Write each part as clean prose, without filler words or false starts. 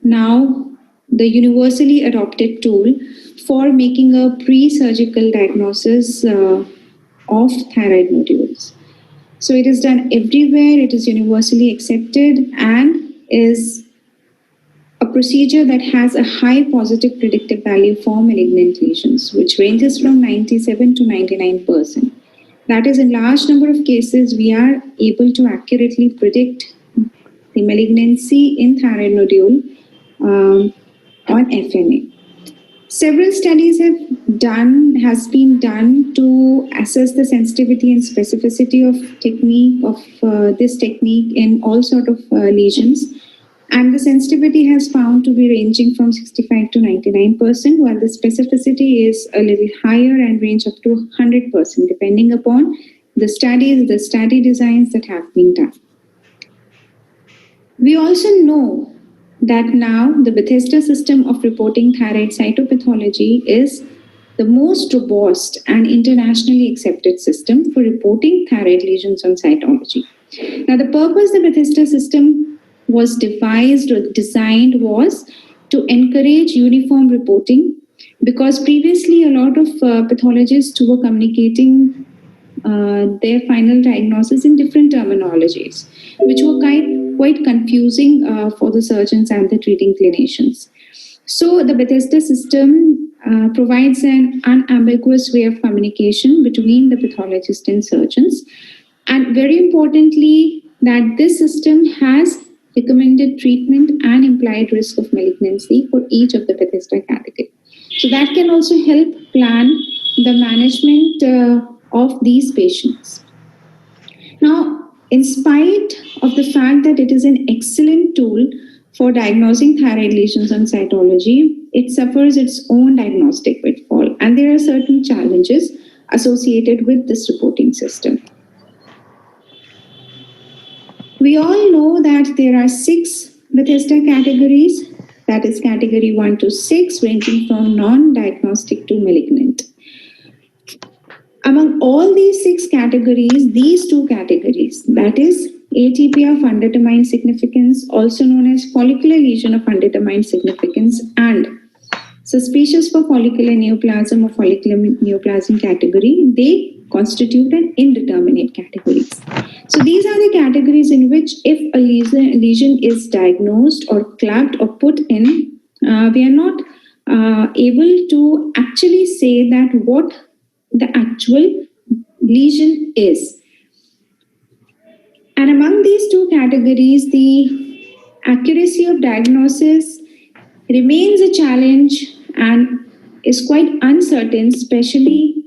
now the universally adopted tool for making a pre-surgical diagnosis of thyroid nodules. So it is done everywhere, it is universally accepted, and is a procedure that has a high positive predictive value for malignant lesions, which ranges from 97 to 99%. That is, in large number of cases, we are able to accurately predict the malignancy in thyroid nodule on FNA. Several studies has been done to assess the sensitivity and specificity of this technique in all sort of lesions. And the sensitivity has found to be ranging from 65 to 99%, while the specificity is a little higher and range up to 100%, depending upon the studies, the study designs that have been done. We also know that now the Bethesda system of reporting thyroid cytopathology is the most robust and internationally accepted system for reporting thyroid lesions on cytology. Now, the purpose the Bethesda system was devised or designed was to encourage uniform reporting, because previously a lot of pathologists who were communicating their final diagnosis in different terminologies, which were quite confusing for the surgeons and the treating clinicians. So the Bethesda system provides an unambiguous way of communication between the pathologist and surgeons. And very importantly, that this system has recommended treatment and implied risk of malignancy for each of the Bethesda category. So that can also help plan the management of these patients. Now, in spite of the fact that it is an excellent tool for diagnosing thyroid lesions on cytology, it suffers its own diagnostic pitfall, and there are certain challenges associated with this reporting system. We all know that there are 6 Bethesda categories, that is category 1 to 6, ranging from non-diagnostic to malignant. Among all these 6 categories, these 2 categories, that is ATP of undetermined significance, also known as follicular lesion of undetermined significance, and suspicious for follicular neoplasm or follicular neoplasm category, they constitute an indeterminate categories. So these are the categories in which if a lesion is diagnosed or clubbed or put in, we are not able to actually say that what the actual lesion is. And among these 2 categories, the accuracy of diagnosis remains a challenge and is quite uncertain, especially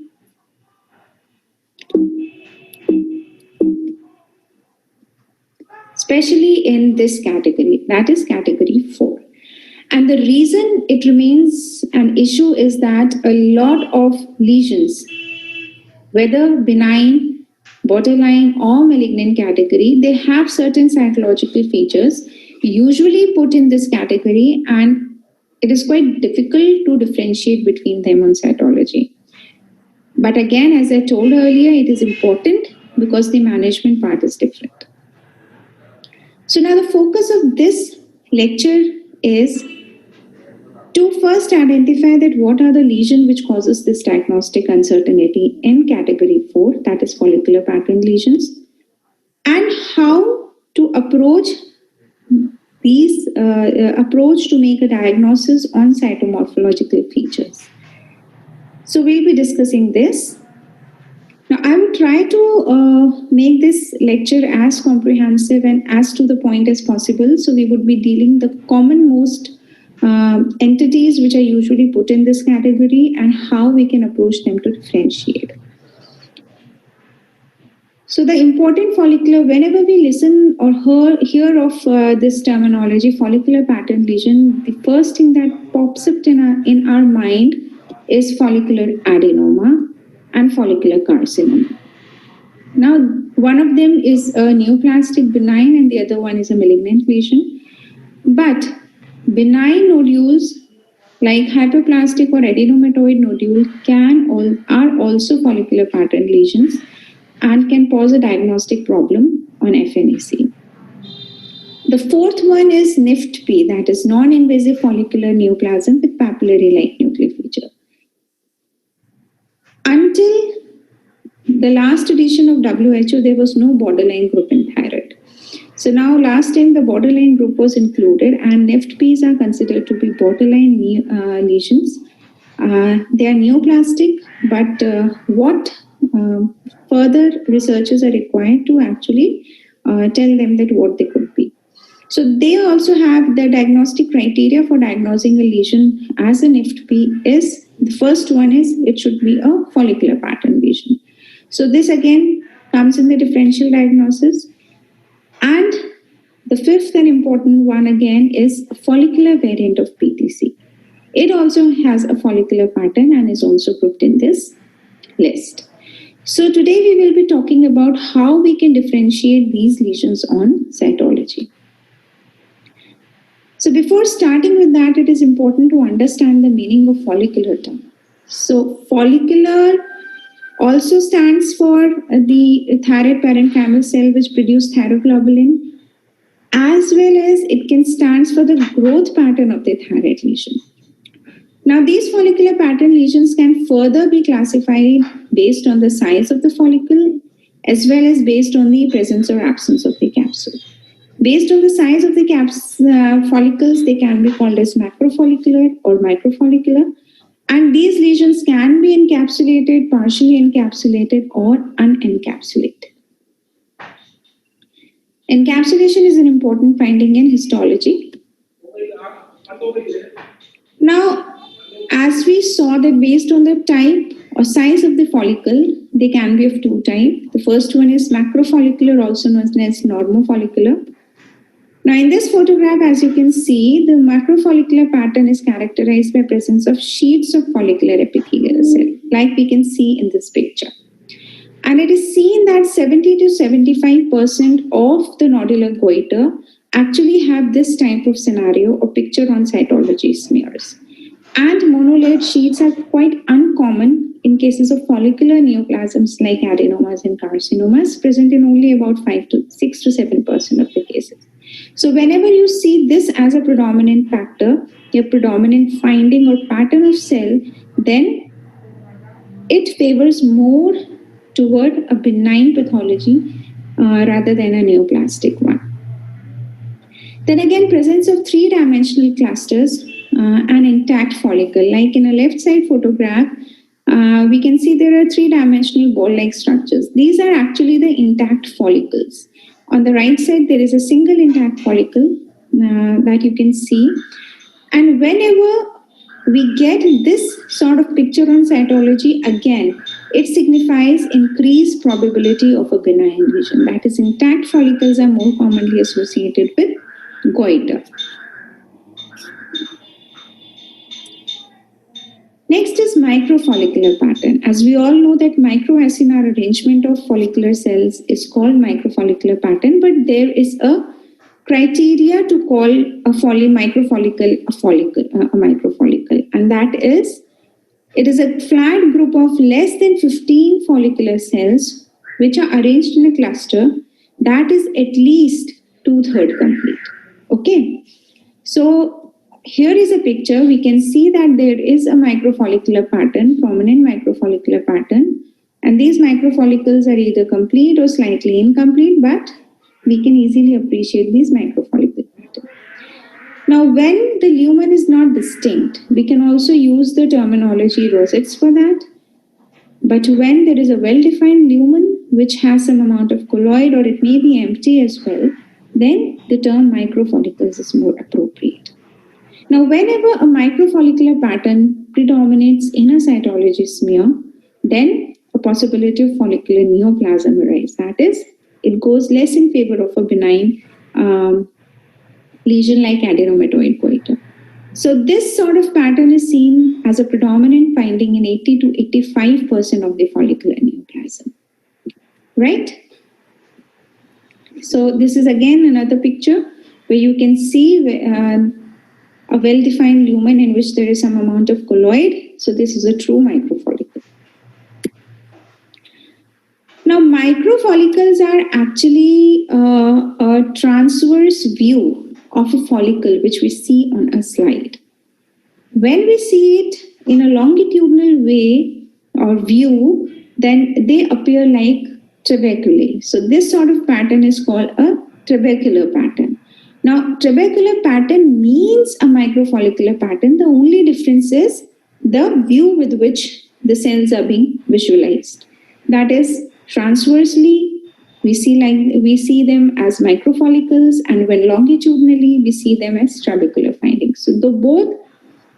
in this category, that is category 4. And the reason it remains an issue is that a lot of lesions, whether benign, borderline or malignant category, they have certain cytological features usually put in this category, and it is quite difficult to differentiate between them on cytology. But again, as I told earlier, it is important because the management part is different. So now the focus of this lecture is to first identify that what are the lesions which causes this diagnostic uncertainty in category 4, that is follicular-patterned lesions, and how to approach these approach to make a diagnosis on cytomorphological features. So we'll be discussing this. Now, I will try to make this lecture as comprehensive and as to the point as possible. So we would be dealing the commonmost entities which are usually put in this category and how we can approach them to differentiate. So the important follicular, whenever we listen or hear of this terminology, follicular-patterned lesion, the first thing that pops up in our mind is follicular adenoma and follicular carcinoma. Now, one of them is a neoplastic benign and the other one is a malignant lesion. But benign nodules like hyperplastic or adenomatoid nodule are also follicular-patterned lesions and can cause a diagnostic problem on FNAC. The fourth one is NIFT-P, that is non-invasive follicular neoplasm with papillary-like nuclear feature. Until the last edition of WHO, there was no borderline group in thyroid. So now last time the borderline group was included, and NIFT-Ps are considered to be borderline lesions. They are neoplastic, but what further researchers are required to actually tell them that what they could be. So they also have the diagnostic criteria for diagnosing a lesion as an NIFT-P is, the first one is it should be a follicular-patterned lesion. So this again comes in the differential diagnosis. And the fifth and important one again is a follicular variant of PTC. It also has a follicular pattern and is also grouped in this list. So today we will be talking about how we can differentiate these lesions on cytology. So before starting with that, it is important to understand the meaning of follicular term. So follicular also stands for the thyroid parenchymal cell which produce thyroglobulin, as well as it can stand for the growth pattern of the thyroid lesion. Now these follicular pattern lesions can further be classified based on the size of the follicle as well as based on the presence or absence of the capsule. Based on the size of the follicles, they can be called as macrofollicular or microfollicular. And these lesions can be encapsulated, partially encapsulated, or unencapsulated. Encapsulation is an important finding in histology. Now, as we saw that based on the type or size of the follicle, they can be of two types. The first one is macrofollicular, also known as normofollicular. Now in this photograph, as you can see, the macrofollicular pattern is characterized by presence of sheets of follicular epithelial cell, like we can see in this picture. And it is seen that 70 to 75% of the nodular goiter actually have this type of scenario or picture on cytology smears. And monolayered sheets are quite uncommon in cases of follicular neoplasms like adenomas and carcinomas, present in only about 6 to 7% of the cases. So whenever you see this as a predominant factor, a predominant finding or pattern of cell, then it favors more toward a benign pathology rather than a neoplastic one. Then again, presence of three-dimensional clusters and intact follicle. Like in a left side photograph, we can see there are three-dimensional ball-like structures. These are actually the intact follicles. On the right side, there is a single intact follicle that you can see. And whenever we get this sort of picture on cytology, again, it signifies increased probability of a benign lesion. That is, intact follicles are more commonly associated with goiter. Next is microfollicular pattern. As we all know that microacinar arrangement of follicular cells is called microfollicular pattern, but there is a criteria to call a microfollicle a microfollicle, and that is, it is a flat group of less than 15 follicular cells which are arranged in a cluster that is at least 2/3 complete. Okay, so here is a picture. We can see that there is a microfollicular pattern, prominent microfollicular pattern, and these microfollicles are either complete or slightly incomplete, but we can easily appreciate these microfollicular pattern. Now, when the lumen is not distinct, we can also use the terminology rosettes for that. But when there is a well-defined lumen which has some amount of colloid, or it may be empty as well, then the term microfollicles is more appropriate. Now, whenever a microfollicular pattern predominates in a cytology smear, then a possibility of follicular neoplasm arises. That is, it goes less in favor of a benign lesion like adenomatoid goiter. So this sort of pattern is seen as a predominant finding in 80 to 85% of the follicular neoplasm. Right? So this is again another picture where you can see a well-defined lumen in which there is some amount of colloid. So this is a true microfollicle. Now, microfollicles are actually a transverse view of a follicle, which we see on a slide. When we see it in a longitudinal way or view, then they appear like trabeculae. So this sort of pattern is called a trabecular pattern. Now, trabecular pattern means a microfollicular pattern. The only difference is the view with which the cells are being visualized. That is, transversely, we see them as microfollicles, and when longitudinally, we see them as trabecular findings. So the both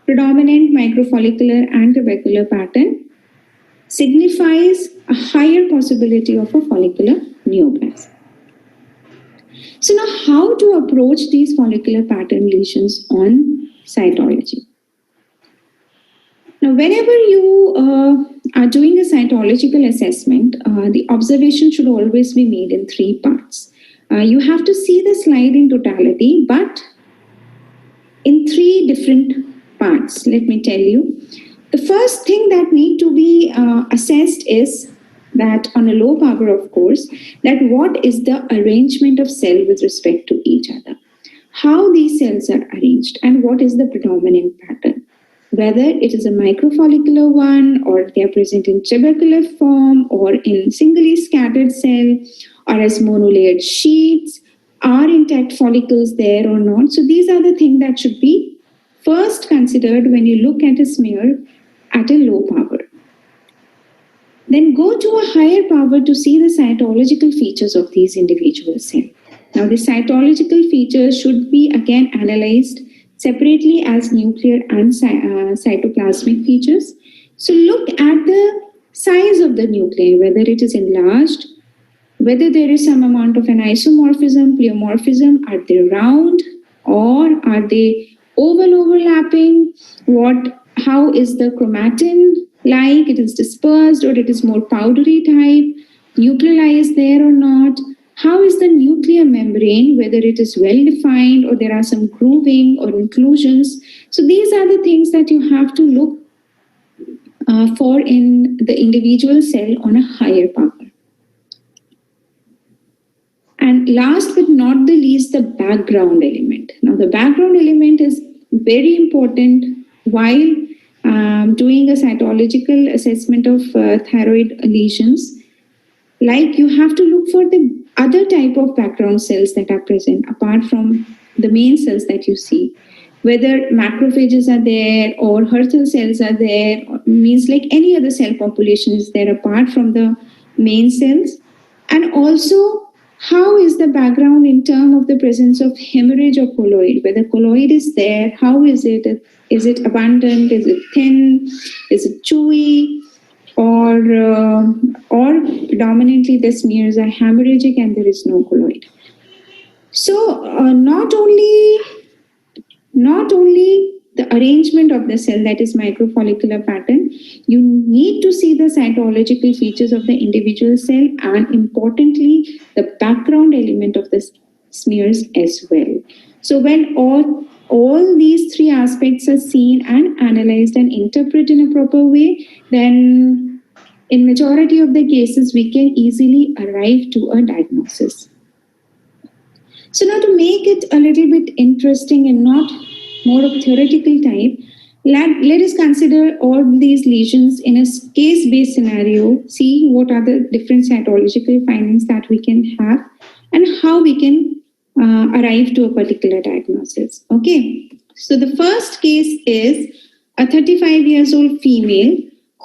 predominant microfollicular and trabecular pattern signifies a higher possibility of a follicular neoplasm. So now, how to approach these follicular pattern lesions on cytology? Now, whenever you are doing a cytological assessment, the observation should always be made in three parts. You have to see the slide in totality, but in three different parts. Let me tell you. The first thing that need to be assessed is that, on a low power, of course, that what is the arrangement of cell with respect to each other, how these cells are arranged, and what is the predominant pattern, whether it is a microfollicular one, or they are present in trabecular form, or in singly scattered cell, or as monolayered sheets. Are intact follicles there or not? So these are the things that should be first considered when you look at a smear at a low power. Then go to a higher power to see the cytological features of these individual cells. Now, the cytological features should be again analyzed separately as nuclear and cytoplasmic features. So look at the size of the nuclei, whether it is enlarged, whether there is some amount of an isomorphism, pleomorphism, are they round or are they oval overlapping? How is the chromatin like? It is dispersed or it is more powdery type? Nuclei is there or not? How is the nuclear membrane, whether it is well defined or there are some grooving or inclusions? So these are the things that you have to look for in the individual cell on a higher power. And last but not the least, the background element. Now, the background element is very important while doing a cytological assessment of thyroid lesions. Like, you have to look for the other type of background cells that are present apart from the main cells that you see. Whether macrophages are there or Hurthel cells are there, means like any other cell population is there apart from the main cells. And also, how is the background in terms of the presence of hemorrhage or colloid? Whether colloid is there, how is it? Is it abundant? Is it thin? Is it chewy? Or predominantly the smears are hemorrhagic and there is no colloid. So not only the arrangement of the cell, that is microfollicular pattern, you need to see the cytological features of the individual cell, and importantly, the background element of the smears as well. So when all these three aspects are seen and analyzed and interpreted in a proper way, then in majority of the cases, we can easily arrive to a diagnosis. So now, to make it a little bit interesting and not more of theoretical type, let us consider all these lesions in a case-based scenario, see what are the different cytological findings that we can have and how we can arrive to a particular diagnosis. Okay, so the first case is a 35 years old female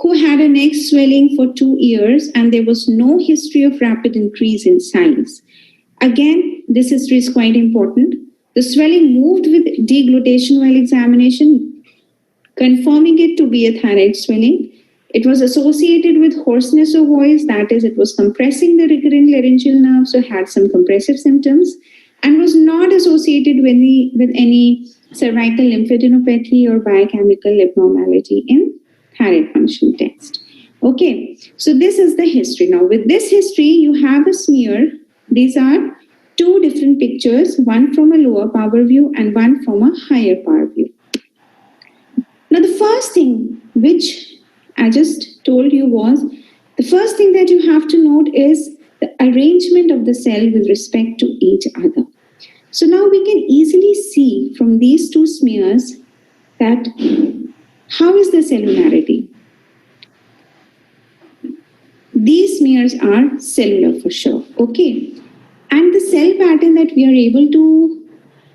who had a neck swelling for 2 years and there was no history of rapid increase in size. Again, this history is quite important. The swelling moved with deglutation while examination, confirming it to be a thyroid swelling. It was associated with hoarseness of voice, that is, it was compressing the recurrent laryngeal nerve, so had some compressive symptoms, and was not associated with any cervical lymphadenopathy or biochemical abnormality in thyroid function test. Okay, so this is the history. Now, with this history, you have a smear. These are two different pictures, one from a lower power view and one from a higher power view. Now, the first thing which I just told you was The first thing that you have to note is the arrangement of the cell with respect to each other. So now we can easily see from these two smears that how is the cellularity. These smears are cellular for sure, okay? And the cell pattern that we are able to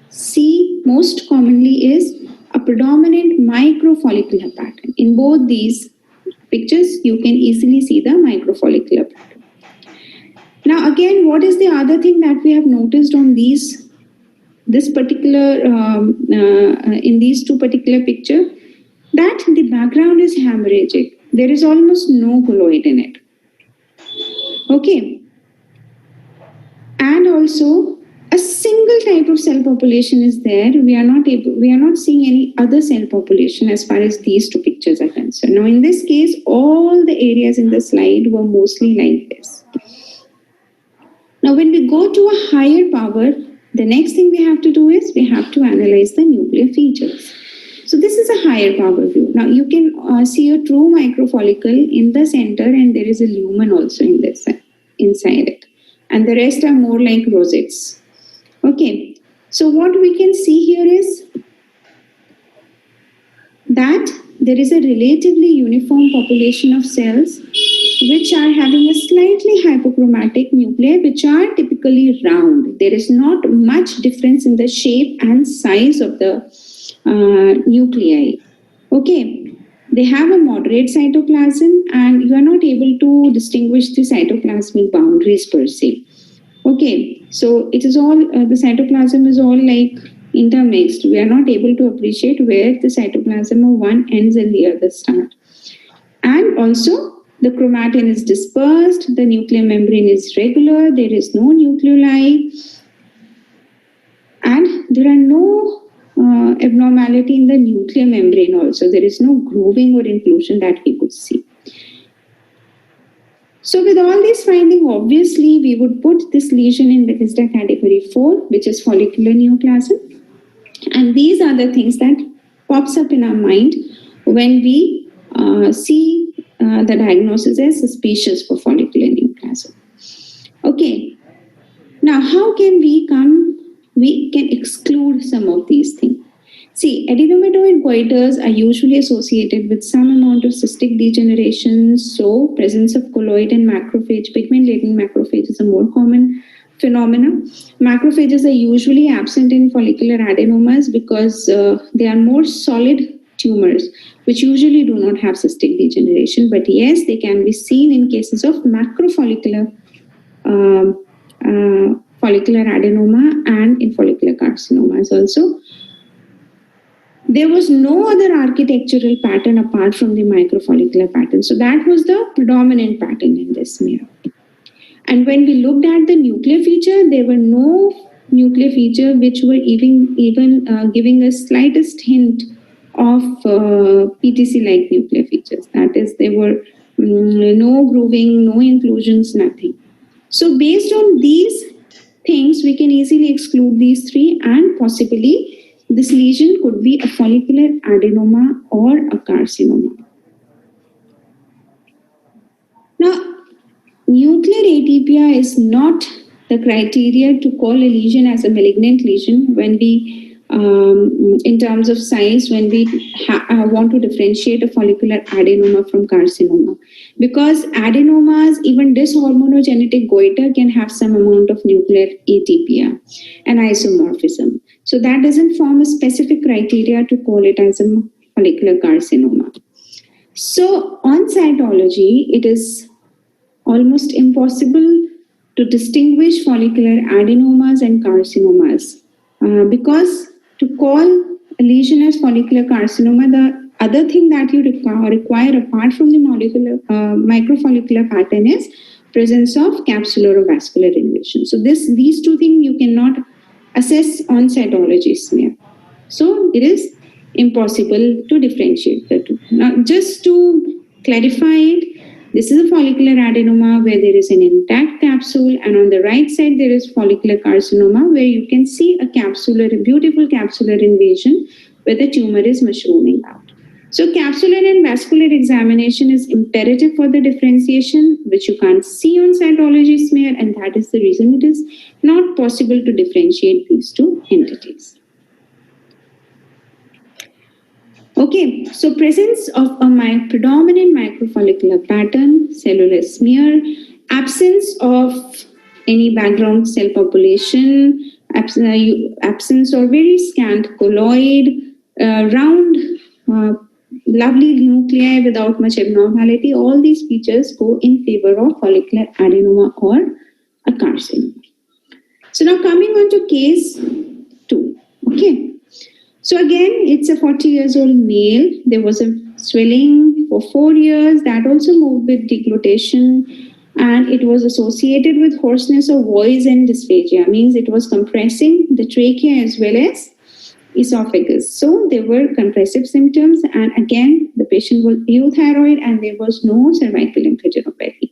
see most commonly is a predominant microfollicular pattern. In both these pictures, you can easily see the microfollicular pattern. Now again, what is the other thing that we have noticed on this particular, in these two particular pictures? That the background is hemorrhagic. There is almost no colloid in it. Okay. And also a single type of cell population is there. We are not seeing any other cell population as far as these two pictures are concerned. Now in this case, all the areas in the slide were mostly like this. Now when we go to a higher power, the next thing we have to do is we have to analyze the nuclear features. So this is a higher power view. Now you can see a true microfollicle in the center, and there is a lumen also in this inside it. And the rest are more like rosettes. Okay, so what we can see here is that there is a relatively uniform population of cells which are having a slightly hypochromatic nuclei, which are typically round. There is not much difference in the shape and size of the nuclei. Okay, they have a moderate cytoplasm, and you are not able to distinguish the cytoplasmic boundaries per se. Okay, so it is all, the cytoplasm is all like intermixed. We are not able to appreciate where the cytoplasm of one ends and the other start. And also, the chromatin is dispersed, the nuclear membrane is regular, there is no nucleoli, and there are no abnormality in the nuclear membrane also. There is no grooving or inclusion that we could see. So with all these findings, obviously, we would put this lesion in Bethesda category 4, which is follicular neoplasm. And these are the things that pops up in our mind when we see the diagnosis as suspicious for follicular neoplasm. Okay. Now, how can we can exclude some of these things? See, adenomatoid goiters are usually associated with some amount of cystic degeneration, so presence of colloid and macrophage, pigment-laden macrophage is a more common phenomena. Macrophages are usually absent in follicular adenomas because they are more solid tumors, which usually do not have cystic degeneration, but yes, they can be seen in cases of macrofollicular follicular adenoma and in follicular carcinomas also. There was no other architectural pattern apart from the microfollicular pattern. So that was the predominant pattern in this smear. And when we looked at the nuclear feature, there were no nuclear feature which were even giving a slightest hint of PTC-like nuclear features. That is, there were no grooving, no inclusions, nothing. So based on these things, we can easily exclude these three, and possibly this lesion could be a follicular adenoma or a carcinoma. Now, nuclear atypia is not the criteria to call a lesion as a malignant lesion when we, in terms of size, when we want to differentiate a follicular adenoma from carcinoma. Because adenomas, even dyshormonogenetic goiter, can have some amount of nuclear atypia and isomorphism. So that doesn't form a specific criteria to call it as a follicular carcinoma. So on cytology, it is almost impossible to distinguish follicular adenomas and carcinomas because to call a lesion as follicular carcinoma, the other thing that you require apart from the microfollicular pattern is presence of capsular or vascular invasion. So these two things you cannot assess on cytology smear. So it is impossible to differentiate the two. Now, just to clarify it, this is a follicular adenoma where there is an intact capsule, and on the right side there is follicular carcinoma where you can see a beautiful capsular invasion where the tumor is mushrooming out. So capsular and vascular examination is imperative for the differentiation, which you can't see on cytology smear, and that is the reason it is not possible to differentiate these two entities. Okay, so presence of a predominant microfollicular pattern, cellular smear, absence of any background cell population, absence or very scant colloid, round, lovely nuclei without much abnormality, all these features go in favor of follicular adenoma or a carcinoma. So now coming on to case 2. Okay. So again, it's a 40 years old male. There was a swelling for 4 years that also moved with deglutition, and it was associated with hoarseness of voice and dysphagia, means it was compressing the trachea as well as esophagus. So there were compressive symptoms, and again, the patient was euthyroid and there was no cervical lymphadenopathy.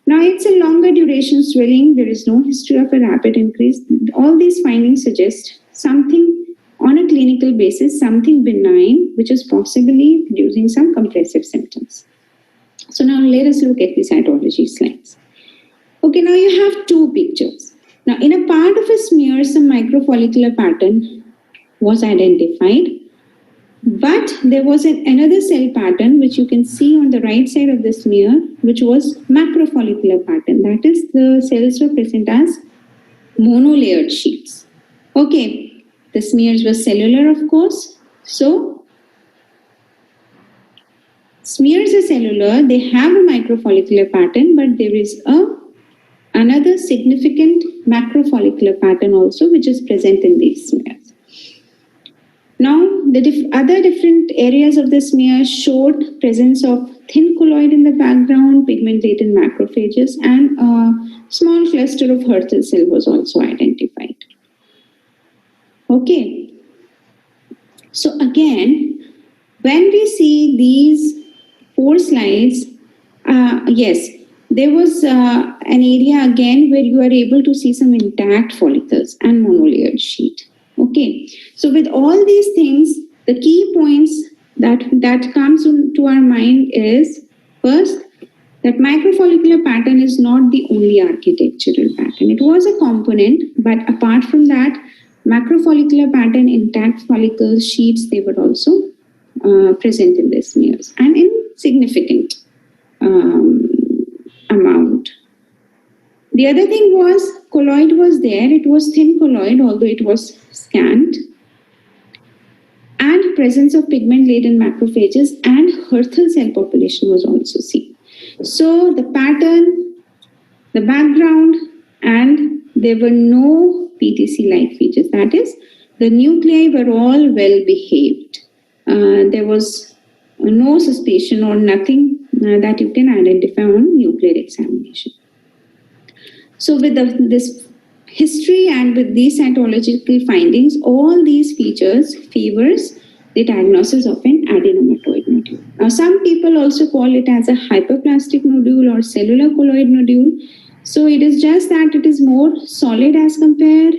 Now it's a longer duration swelling. There is no history of a rapid increase. All these findings suggest something on a clinical basis, something benign, which is possibly producing some compressive symptoms. So now let us look at the cytology slides. Okay, now you have 2 pictures. Now in a part of a smear, some microfollicular pattern was identified, but there was another cell pattern which you can see on the right side of the smear, which was macrofollicular pattern. That is, the cells were present as monolayered sheets. Okay. The smears were cellular, of course. So, smears are cellular. They have a microfollicular pattern, but there is another significant macrofollicular pattern also, which is present in these smears. Now, the other different areas of the smear showed presence of thin colloid in the background, pigment-laden macrophages, and a small cluster of Hürthle cell was also identified. Okay, so again, when we see these 4 slides, yes, there was an area again where you are able to see some intact follicles and monolayered sheet. Okay, so with all these things, the key points that comes to our mind is, first, that microfollicular pattern is not the only architectural pattern. It was a component, but apart from that, macrofollicular pattern, intact follicles, sheets, they were also present in the smears and in significant amount. The other thing was colloid was there. It was thin colloid, although it was scant. And presence of pigment-laden macrophages and Hürthle cell population was also seen. So the pattern, the background, and there were no PTC-like features. That is, the nuclei were all well behaved. There was no suspicion or nothing that you can identify on nuclear examination. So with this history and with these cytological findings, all these features favors the diagnosis of an adenomatoid nodule. Now, some people also call it as a hyperplastic nodule or cellular colloid nodule. So it is just that it is more solid as compared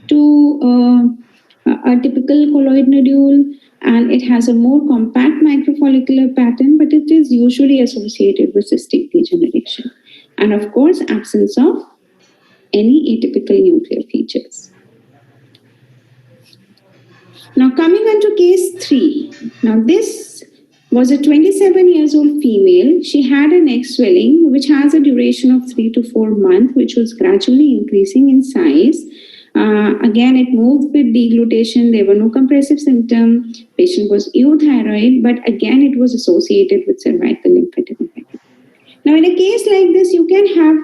to a typical colloid nodule, and it has a more compact microfollicular pattern, but it is usually associated with cystic degeneration. And of course, absence of any atypical nuclear features. Now coming on to case 3. Now this was a 27 years old female. She had a neck swelling which has a duration of 3 to 4 months, which was gradually increasing in size. Again, it moved with deglutition. There were no compressive symptoms. Patient was euthyroid, but again, it was associated with cervical lymphadenopathy. Now, in a case like this, you can have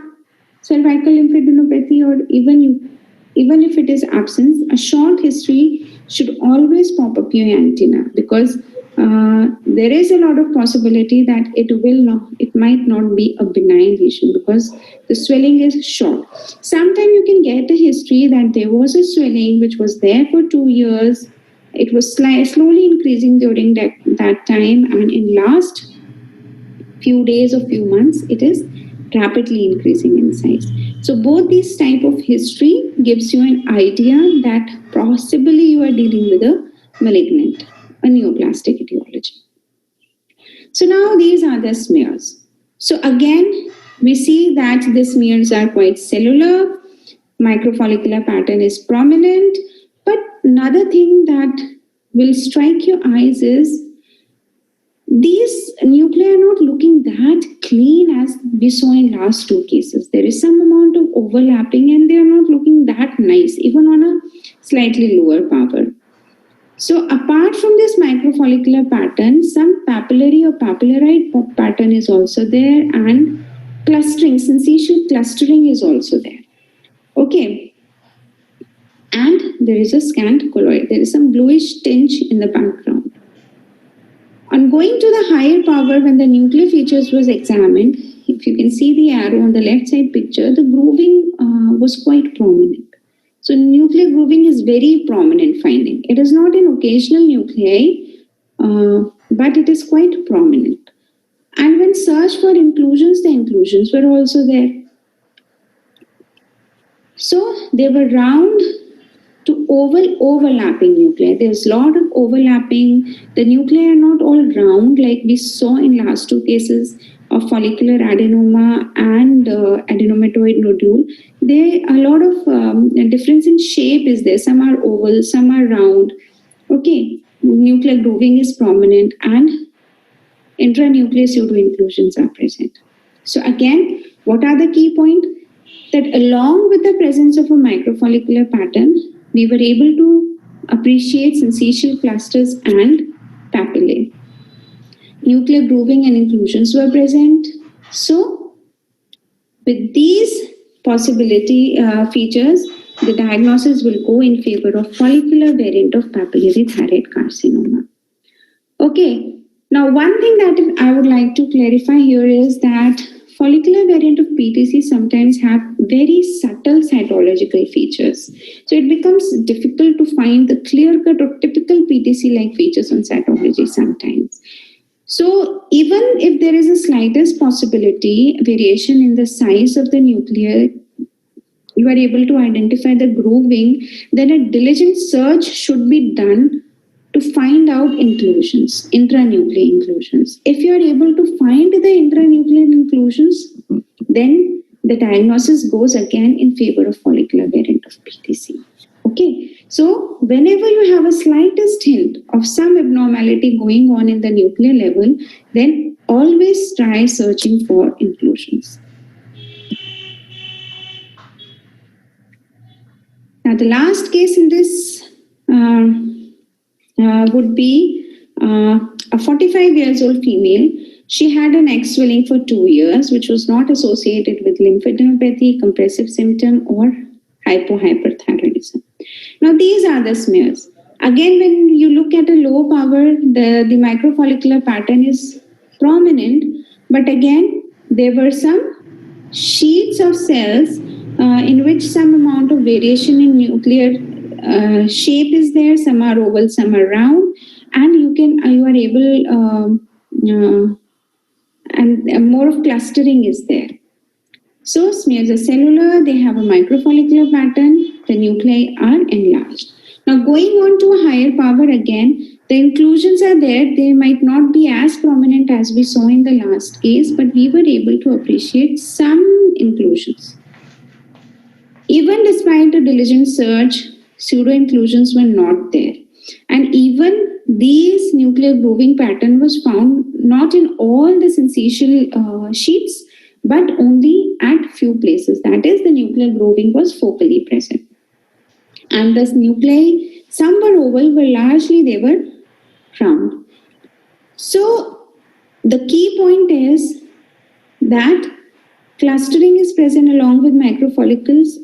cervical lymphadenopathy, or even if it is absence, a short history should always pop up your antenna, because there is a lot of possibility that it might not be a benign lesion because the swelling is short. Sometimes you can get a history that there was a swelling which was there for 2 years. It was slowly increasing during that time, and in last few days or few months, it is rapidly increasing in size. So both these type of history gives you an idea that possibly you are dealing with a malignant, a neoplastic etiology. So now these are the smears. So again, we see that the smears are quite cellular, microfollicular pattern is prominent, but another thing that will strike your eyes is these nuclei are not looking that clean as we saw in last two cases. There is some amount of overlapping and they are not looking that nice, even on a slightly lower power. So apart from this microfollicular pattern, some papillary or papillary pattern is also there, and clustering, syncytial clustering is also there. Okay. And there is a scant colloid. There is some bluish tinge in the background. On going to the higher power, when the nuclear features was examined, if you can see the arrow on the left side picture, the grooving was quite prominent. So nuclear grooving is very prominent finding. It is not an occasional nuclei, but it is quite prominent. And when searched for inclusions, the inclusions were also there. So they were round to oval overlapping nuclei. There's a lot of overlapping. The nuclei are not all round like we saw in last two cases of follicular adenoma and adenomatoid nodule. There a lot of difference in shape is there. Some are oval, some are round. Okay, nuclear grooving is prominent and intranuclear pseudo-inclusions are present. So again, what are the key points? That along with the presence of a microfollicular pattern, we were able to appreciate syncytial clusters and papillae. Nuclear grooving and inclusions were present. So, with these possibility features, the diagnosis will go in favor of follicular variant of papillary thyroid carcinoma. Okay, now one thing that I would like to clarify here is that follicular variant of PTC sometimes have very subtle cytological features. So it becomes difficult to find the clear-cut or typical PTC-like features on cytology sometimes. So even if there is a slightest possibility variation in the size of the nuclear, you are able to identify the grooving, then a diligent search should be done to find out inclusions, intranuclear inclusions. If you are able to find the intranuclear inclusions, then the diagnosis goes again in favor of follicular variant of PTC. Okay, so whenever you have a slightest hint of some abnormality going on in the nuclear level, then always try searching for inclusions. Now, the last case in this would be a 45 years old female. She had an egg swelling for 2 years, which was not associated with lymphadenopathy, compressive symptom, or hyperthyroidism. Now, these are the smears. Again, when you look at a low power, the microfollicular pattern is prominent, but again, there were some sheets of cells in which some amount of variation in nuclear shape is there. Some are oval, some are round, and you are able and more of clustering is there. So smears are cellular, they have a microfollicular pattern, the nuclei are enlarged. Now going on to a higher power again, the inclusions are there. They might not be as prominent as we saw in the last case, but we were able to appreciate some inclusions. Even despite a diligent search, pseudo-inclusions were not there. And even these nuclear grooving pattern was found not in all the syncytial sheets, but only at few places. That is, the nuclear grooving was focally present. And the nuclei, some were oval, but largely they were round. So the key point is that clustering is present along with microfollicles.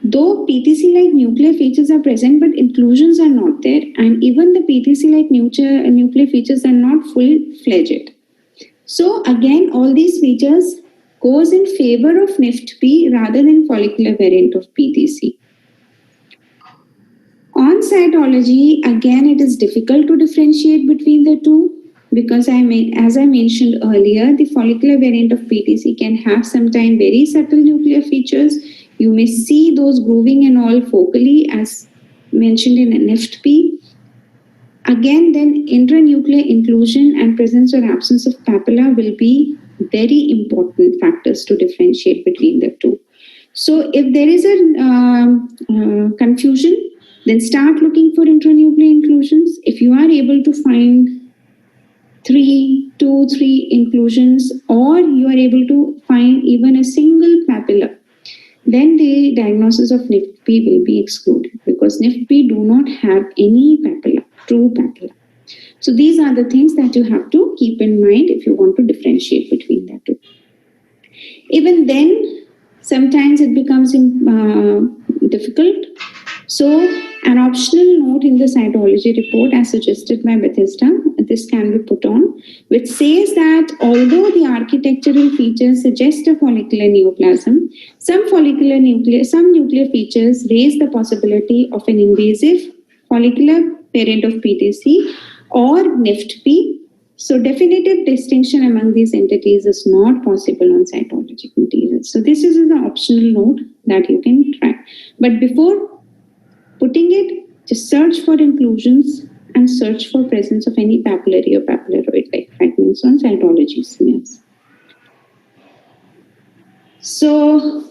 Though PTC-like nuclear features are present, but inclusions are not there, and even the PTC-like nuclear features are not full-fledged. So again, all these features goes in favor of NIFT-P rather than follicular variant of PTC. On cytology, again, it is difficult to differentiate between the two because as I mentioned earlier, the follicular variant of PTC can have sometimes very subtle nuclear features. You may see those grooving and all focally as mentioned in NIFT-P. Again, then intranuclear inclusion and presence or absence of papilla will be very important factors to differentiate between the two. So if there is a confusion, then start looking for intranuclear inclusions. If you are able to find 3 inclusions, or you are able to find even a single papilla, then the diagnosis of NIFT-P will be excluded, because NIFT-P do not have any papilla, true papilla. So these are the things that you have to keep in mind if you want to differentiate between the two. Even then, sometimes it becomes difficult. So an optional note in the cytology report, as suggested by Bethesda, this can be put on, which says that although the architectural features suggest a follicular neoplasm, some nuclear features raise the possibility of an invasive follicular parent of PTC or NIFT-P. So definitive distinction among these entities is not possible on cytologic materials. So this is an optional note that you can try. But before putting it, just search for inclusions and search for presence of any papillary or papilloid-like fragments on cytology smears. So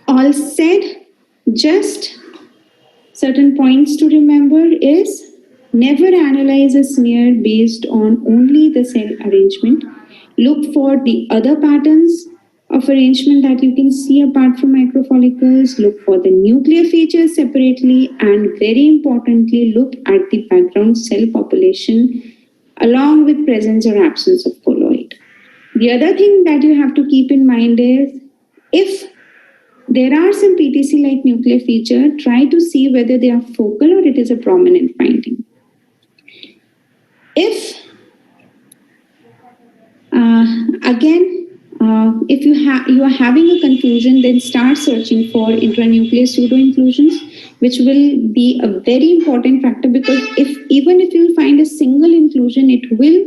all said, just certain points to remember is never analyze a smear based on only the cell arrangement. Look for the other patterns of arrangement that you can see apart from microfollicles. Look for the nuclear features separately, and very importantly, look at the background cell population along with presence or absence of colloid. The other thing that you have to keep in mind is, if there are some PTC-like nuclear feature, try to see whether they are focal or it is a prominent finding. If if you are having a confusion, then start searching for intranuclear pseudo-inclusions, which will be a very important factor, because even if you find a single inclusion, it will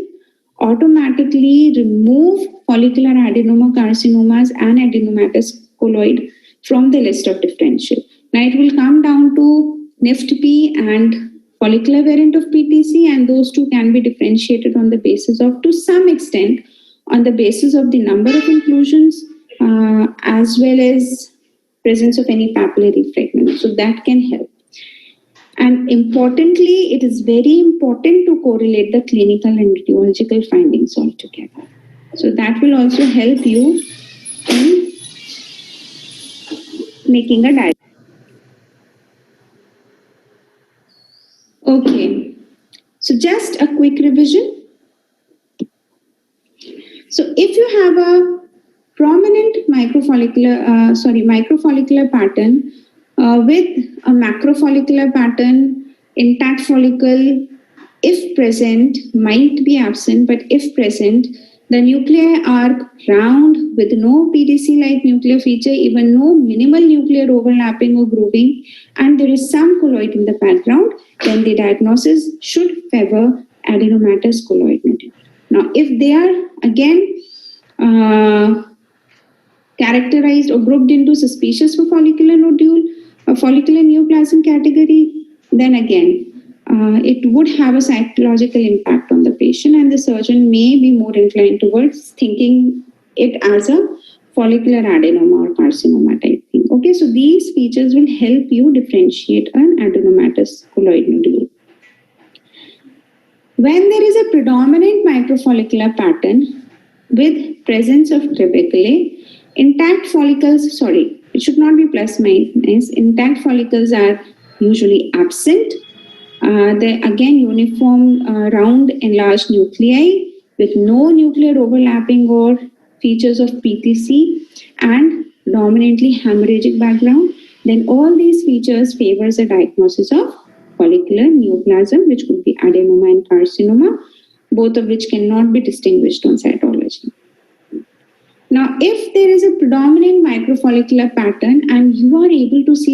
automatically remove follicular adenoma carcinomas and adenomatous colloid from the list of differential. Now it will come down to NIFT-P and follicular variant of PTC, and those two can be differentiated on the basis of, to some extent, on the basis of the number of inclusions as well as presence of any papillary fragment. So that can help. And importantly, it is very important to correlate the clinical and radiological findings altogether. So that will also help you in making a diagnosis. Okay, so just a quick revision. So if you have a prominent microfollicular pattern with a macrofollicular pattern, intact follicle, if present, might be absent, but if present, the nuclei are round with no PTC-like nuclear feature, even no minimal nuclear overlapping or grooving, and there is some colloid in the background, then the diagnosis should favor adenomatous colloid nodule. Now, if they are again characterized or grouped into suspicious for follicular nodule or follicular neoplasm category, then again, it would have a cytological impact on the patient, and the surgeon may be more inclined towards thinking it as a follicular adenoma or carcinoma type thing. Okay, so these features will help you differentiate an adenomatous colloid nodule. When there is a predominant microfollicular pattern with presence of trabeculae, intact follicles, it should not be plus minus, intact follicles are usually absent. They again uniform round enlarged nuclei with no nuclear overlapping or features of PTC and dominantly hemorrhagic background, then all these features favors a diagnosis of follicular neoplasm, which could be adenoma and carcinoma, both of which cannot be distinguished on cytology. Now, if there is a predominant microfollicular pattern and you are able to see